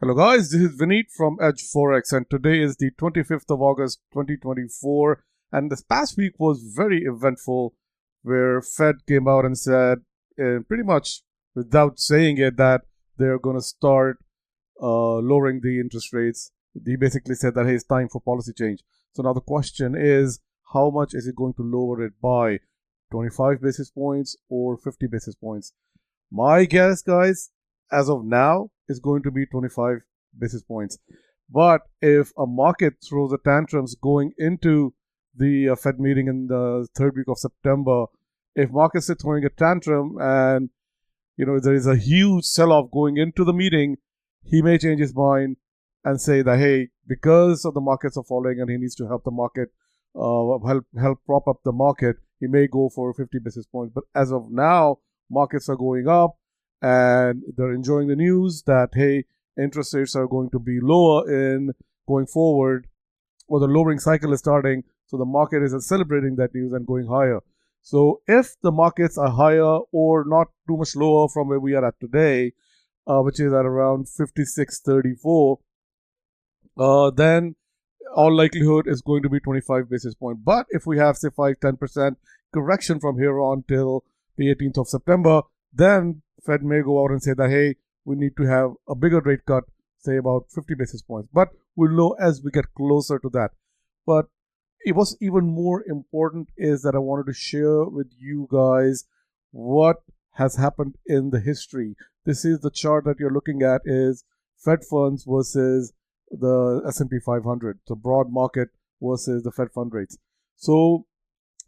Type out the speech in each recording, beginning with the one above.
Hello guys, this is Vineet from Edge Forex and today is the 25th of August 2024 and this past week was very eventful where Fed came out and said pretty much without saying it that they're going to start lowering the interest rates. He basically said that hey, it's time for policy change. So now the question is how much is it going to lower it by? 25 basis points or 50 basis points? My guess, guys, as of now, is going to be 25 basis points. But if a market throws a tantrums going into the Fed meeting in the third week of September, if markets are throwing a tantrum and there is a huge sell-off going into the meeting, he may change his mind and say that hey, because of the markets are falling and he needs to help the market, help prop up the market, he may go for 50 basis points. But as of now, markets are going up and they're enjoying the news that hey, interest rates are going to be lower in going forward, or the lowering cycle is starting. So the market is celebrating that news and going higher. So if the markets are higher or not too much lower from where we are at today, which is at around 56.34, then all likelihood is going to be 25 basis point. But if we have say 5-10% correction from here on till the 18th of September, then Fed may go out and say that hey, we need to have a bigger rate cut, say about 50 basis points. But we'll know as we get closer to that. But what's even more important is that I wanted to share with you guys what has happened in the history. This is the chart that you're looking at is Fed funds versus the S&P 500, the broad market versus the Fed fund rates. So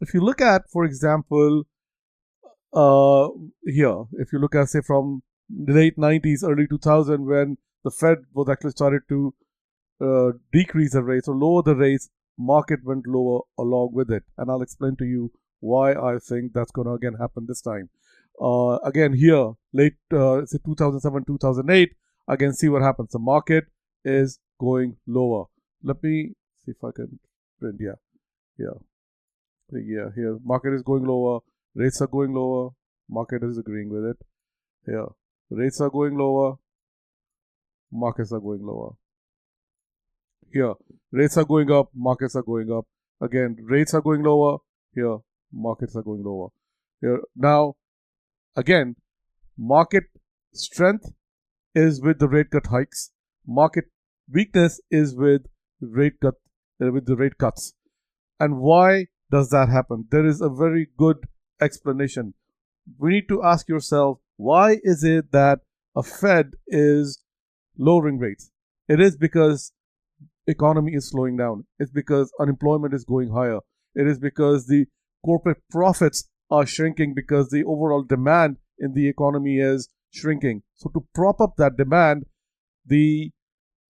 if you look at, for example, here, if you look at say from the late 90s, early 2000, when the Fed was actually started to decrease the rates or lower the rates, market went lower along with it. And I'll explain to you why I think that's going to again happen this time. Again, here, late say 2007, 2008, again, see what happens. The market is going lower. Let me see if I can print. Yeah. Here, market is going lower. Rates are going lower. Market is agreeing with it. Here, rates are going lower. Markets are going lower. Here, rates are going up. Markets are going up. Again, rates are going lower. Here, markets are going lower. Here, now, again, market strength is with the rate cut hikes. Market weakness is with the rate cuts. And why does that happen? There is a very good explanation. We need to ask yourself, why is it that a Fed is lowering rates? It is because economy is slowing down. It's because unemployment is going higher. It is because the corporate profits are shrinking because the overall demand in the economy is shrinking. So to prop up that demand, the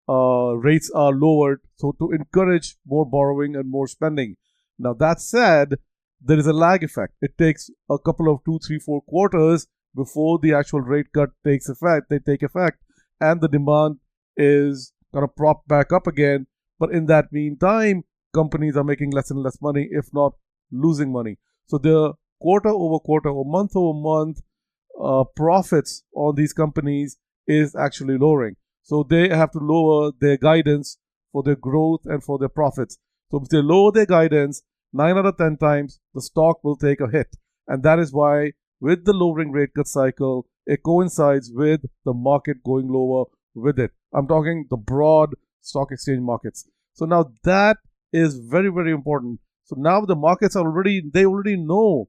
rates are lowered, so to encourage more borrowing and more spending. Now that said, there is a lag effect. It takes a couple of 2, 3, 4 quarters before the actual rate cut takes effect. They take effect, and the demand is gonna prop back up again. But in that meantime, companies are making less and less money, if not losing money. So the quarter over quarter or month over month profits on these companies is actually lowering. So they have to lower their guidance for their growth and for their profits. So if they lower their guidance, 9 out of 10 times, the stock will take a hit. And that is why with the lowering rate cut cycle, it coincides with the market going lower with it. I'm talking the broad stock exchange markets. So now that is very, very important. So now the markets are they already know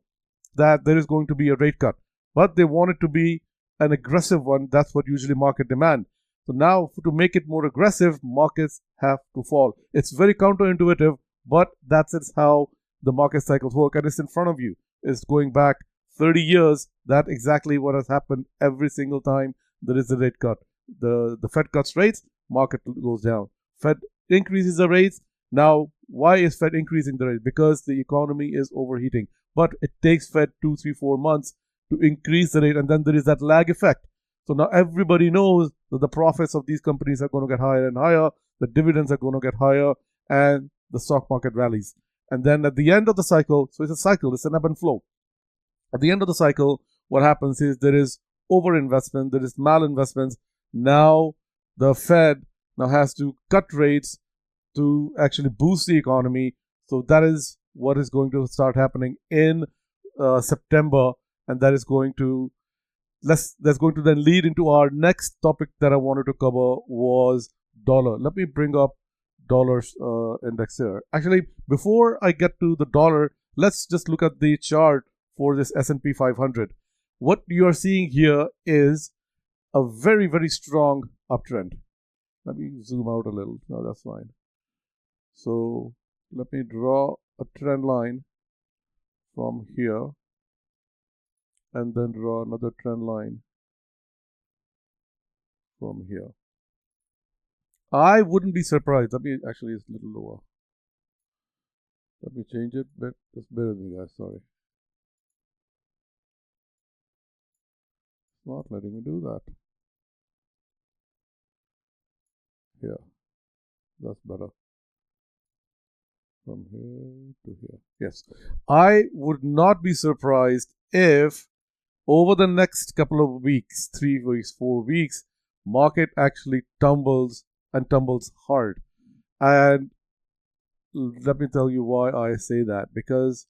that there is going to be a rate cut, but they want it to be an aggressive one. That's what usually market demand. So now to make it more aggressive, markets have to fall. It's very counterintuitive, but that's how the market cycles work. And it's in front of you. It's going back 30 years. That's exactly what has happened every single time there is a rate cut. The Fed cuts rates, market goes down. Fed increases the rates. Now, why is Fed increasing the rate? Because the economy is overheating. But it takes Fed 2, 3, 4 months to increase the rate, and then there is that lag effect. So now everybody knows that the profits of these companies are going to get higher and higher, the dividends are going to get higher, and the stock market rallies. And then at the end of the cycle, so it's a cycle, it's an ebb and flow. At the end of the cycle, what happens is there is overinvestment, there is malinvestments. Now the Fed now has to cut rates to actually boost the economy. So that is what is going to start happening in September, and that is going to that's going to then lead into our next topic that I wanted to cover was dollar. Let me bring up dollar's index here. Actually, before I get to the dollar, let's just look at the chart for this S&P 500. What you are seeing here is a very, very strong uptrend. Let me zoom out a little. No, that's fine. So let me draw a trend line from here and then draw another trend line from here. I wouldn't be surprised. Let me actually, it's a little lower. Let me change it, but just bear with me, guys. Sorry. It's not letting me do that. Here. That's better. From here to here. Yes. I would not be surprised if over the next couple of weeks, 3 weeks, 4 weeks, market actually tumbles and tumbles hard. And let me tell you why I say that. Because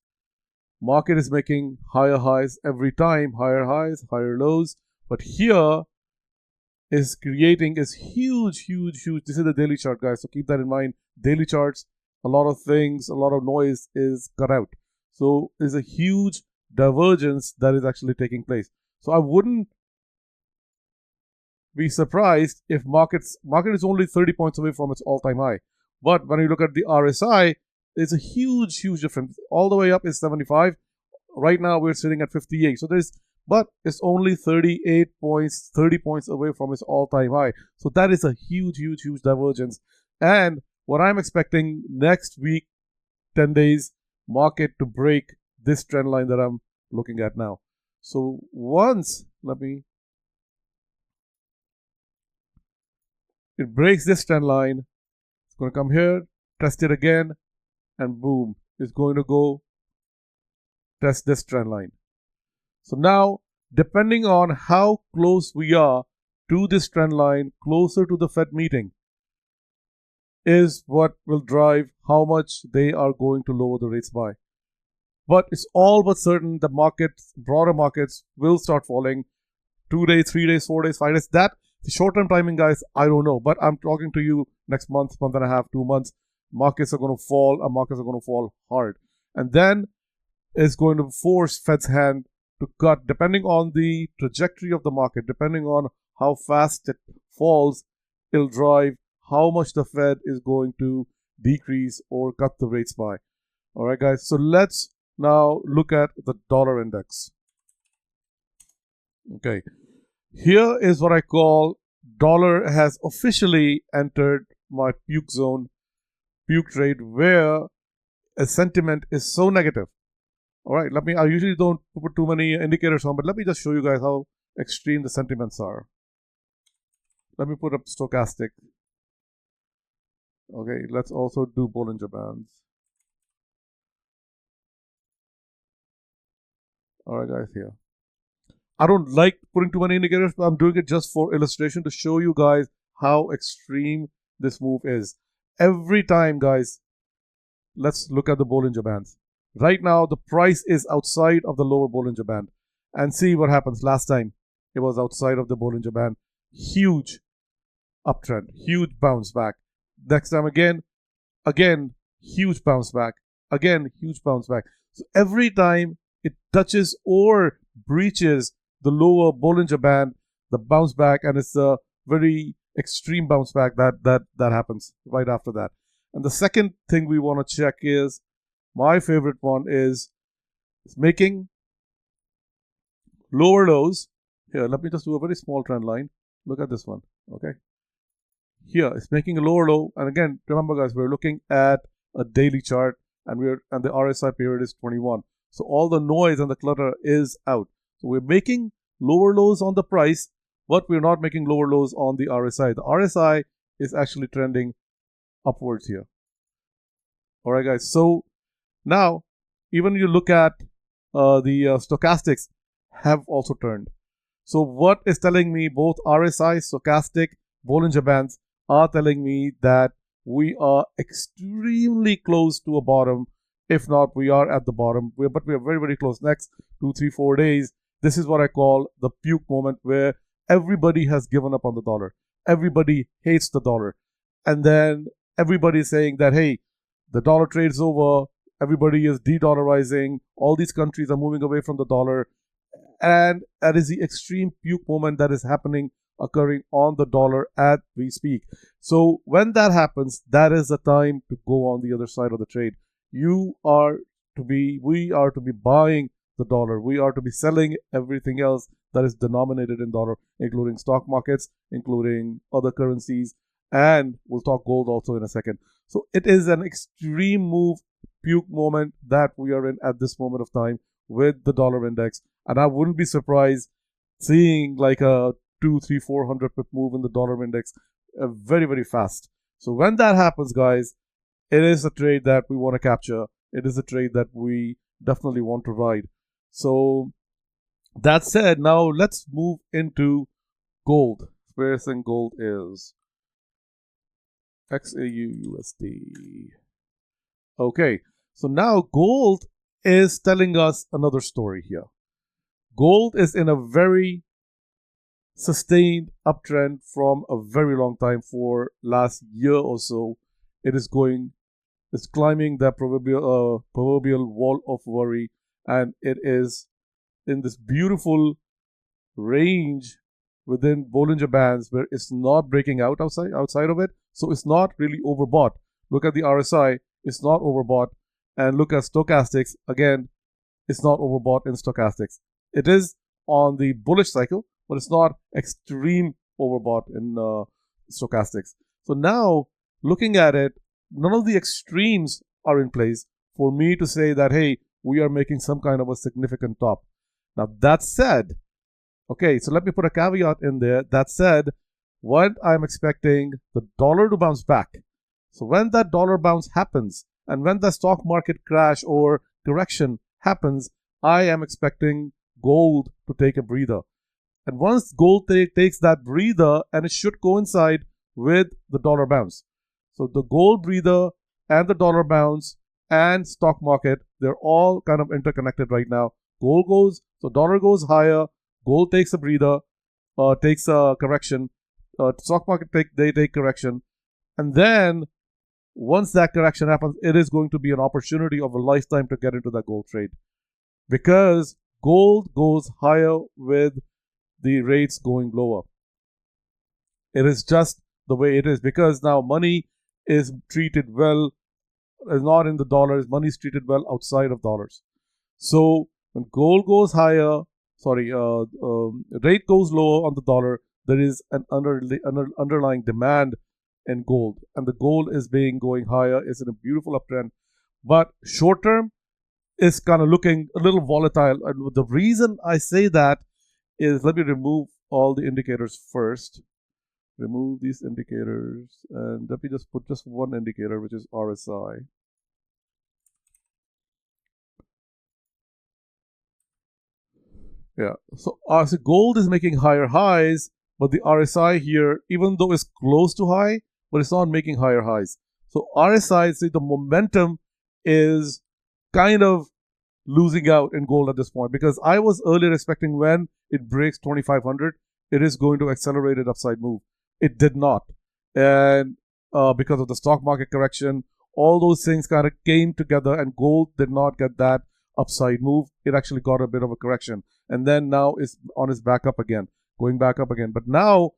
market is making higher highs every time, higher highs, higher lows. But here is creating is huge. This is the daily chart, guys. So keep that in mind. Daily charts, a lot of things, a lot of noise is cut out. So there's a huge divergence that is actually taking place. So I wouldn't be surprised if market is only 30 points away from its all-time high. But when you look at the RSI, there's a huge difference. All the way up is 75. Right now we're sitting at 58. So but it's only 30 points away from its all-time high. So that is a huge divergence. And what I'm expecting next week, 10 days, market to break this trend line that I'm looking at now. So once it breaks this trend line, it's going to come here, test it again, and boom, it's going to go test this trend line. So now, depending on how close we are to this trend line, closer to the Fed meeting, is what will drive how much they are going to lower the rates by. But it's all but certain the markets, broader markets, will start falling 2 days, 3 days, 4 days, 5 days. That the short-term timing, guys, I don't know. But I'm talking to you next month and a half, 2 months. Markets are going to fall, and markets are going to fall hard. And then it's going to force Fed's hand to cut, depending on the trajectory of the market, depending on how fast it falls, it'll drive how much the Fed is going to decrease or cut the rates by. All right, guys. So let's now look at the dollar index. Okay. Here is what I call dollar has officially entered my puke zone, puke trade, where a sentiment is so negative. All right, I usually don't put too many indicators on, but let me just show you guys how extreme the sentiments are. Let me put up stochastic. Okay, let's also do Bollinger Bands. All right, guys, here. I don't like putting too many indicators, but I'm doing it just for illustration to show you guys how extreme this move is. Every time, guys, let's look at the Bollinger Bands. Right now, the price is outside of the lower Bollinger Band. And see what happens. Last time, it was outside of the Bollinger Band. Huge uptrend, huge bounce back. Next time again, huge bounce back. Again, huge bounce back. So every time it touches or breaches the lower Bollinger Band, the bounce back, and it's a very extreme bounce back that happens right after that. And the second thing we want to check is, my favorite one is making lower lows. Here, let me just do a very small trend line. Look at this one, okay? Here, it's making a lower low. And again, remember, guys, we're looking at a daily chart, and the RSI period is 21. So all the noise and the clutter is out. So we're making lower lows on the price, but we're not making lower lows on the RSI. The RSI is actually trending upwards here. All right, guys. So now, even you look at the stochastics have also turned. So what is telling me both RSI, stochastic, Bollinger Bands are telling me that we are extremely close to a bottom. If not, we are at the bottom. But we are very, very close. Next 2, 3, 4 days, this is what I call the puke moment, where everybody has given up on the dollar. Everybody hates the dollar. And then everybody is saying that, hey, the dollar trade's over. Everybody is de-dollarizing. All these countries are moving away from the dollar. And that is the extreme puke moment that is occurring on the dollar as we speak. So when that happens, that is the time to go on the other side of the trade. We are to be buying the dollar. We are to be selling everything else that is denominated in dollar, including stock markets, including other currencies, and we'll talk gold also in a second. So it is an extreme move, puke moment that we are in at this moment of time with the dollar index. And I wouldn't be surprised seeing like a 2, 3, 400 pip move in the dollar index very, very fast. So when that happens, guys, it is a trade that we want to capture. It is a trade that we definitely want to ride. So that said, now let's move into gold. Where I think gold is XAU USD. Okay, so now gold is telling us another story here. Gold is in a very sustained uptrend from a very long time. For last year or so, it's climbing that proverbial wall of worry, and it is in this beautiful range within Bollinger Bands where it's not breaking out outside of it. So it's not really overbought. Look at the RSI, it's not overbought. And look at stochastics, again, it's not overbought in stochastics. It is on the bullish cycle, but it's not extreme overbought in stochastics. So now, looking at it, none of the extremes are in place for me to say that, hey, we are making some kind of a significant top. Now, that said, okay, so let me put a caveat in there. That said, what I'm expecting the dollar to bounce back. So when that dollar bounce happens, and when the stock market crash or correction happens, I am expecting gold to take a breather. And once gold takes that breather, and it should coincide with the dollar bounce. So the gold breather and the dollar bounce and stock market, they're all kind of interconnected right now. Gold goes, so dollar goes higher, gold takes a breather, takes a correction, stock market take correction, and then once that correction happens, it is going to be an opportunity of a lifetime to get into that gold trade, because gold goes higher with the rates going lower. It is just the way it is, because now money is treated well, is not in the dollars, money is treated well outside of dollars. So when gold goes higher, rate goes lower on the dollar, there is an underlying demand in gold, and the gold is going higher. It's in a beautiful uptrend, but short term is kind of looking a little volatile. And the reason I say that is, let me remove all the indicators first. Remove these indicators, and let me just put just one indicator, which is RSI. Yeah, so gold is making higher highs, but the RSI here, even though it's close to high, but it's not making higher highs. So RSI, see, the momentum is kind of losing out in gold at this point, because I was earlier expecting when it breaks 2,500, it is going to accelerate an upside move. It did not. And because of the stock market correction, all those things kind of came together, and gold did not get that upside move. It actually got a bit of a correction. And then now it's on its back up again, going back up again. But now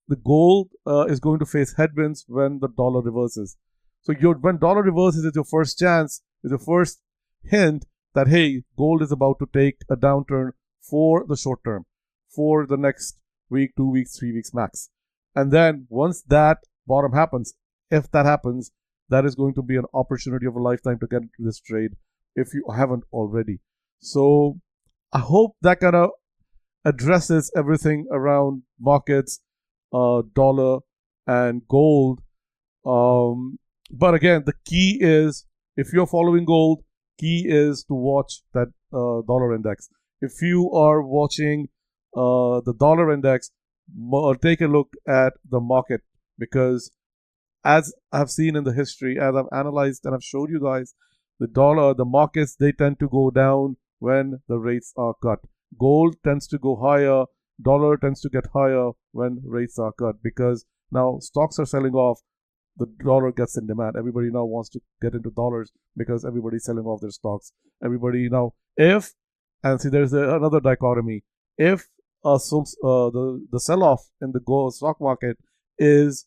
the gold is going to face headwinds when the dollar reverses. So when dollar reverses, it's your first chance, it's your first hint that, hey, gold is about to take a downturn for the short term, for the next week, 2 weeks, 3 weeks max. And then once that bottom happens, if that happens, that is going to be an opportunity of a lifetime to get into this trade if you haven't already. So I hope that kind of addresses everything around markets, dollar, and gold. But again, the key is, if you're following gold, key is to watch that dollar index. If you are watching the dollar index, take a look at the market, because as I've seen in the history, as I've analyzed and I've showed you guys, the markets, they tend to go down when the rates are cut. Gold tends to go higher, dollar tends to get higher when rates are cut, because now stocks are selling off, the dollar gets in demand. Everybody now wants to get into dollars because everybody's selling off their stocks. Everybody now, if, and see, there's another dichotomy. If the sell-off in the gold stock market is,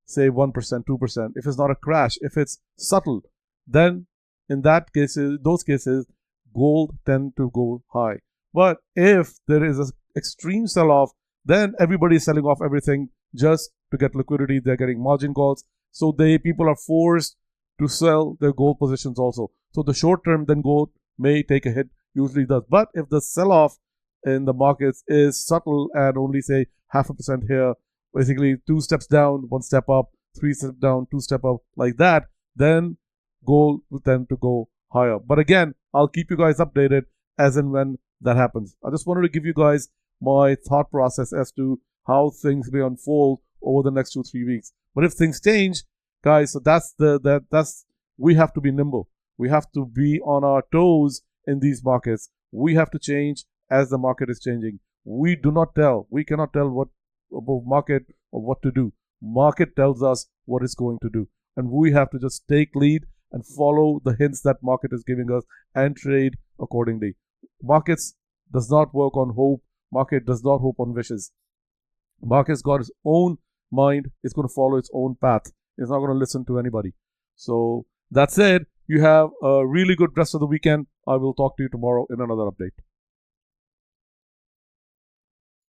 say, 1%, 2%, if it's not a crash, if it's subtle, then in those cases, gold tend to go high. But if there is an extreme sell-off, then everybody's selling off everything just to get liquidity. They're getting margin calls. So people are forced to sell their gold positions also. So the short term, then gold may take a hit, usually does. But if the sell-off in the markets is subtle and only, say, 0.5% here, basically 2 steps down, 1 step up, 3 steps down, 2 steps up, like that, then gold will tend to go higher. But again, I'll keep you guys updated as and when that happens. I just wanted to give you guys my thought process as to how things may unfold over the next 2-3 weeks. But if things change, guys, so that's we have to be nimble. We have to be on our toes in these markets. We have to change as the market is changing. We cannot tell what about market or what to do. Market tells us what it's going to do, and we have to just take lead and follow the hints that market is giving us and trade accordingly. Markets does not work on hope. Market does not hope on wishes. Market's got its own mind. It's going to follow its own path. It's not going to listen to anybody. So that's it. You have a really good rest of the weekend. I will talk to you tomorrow in another update.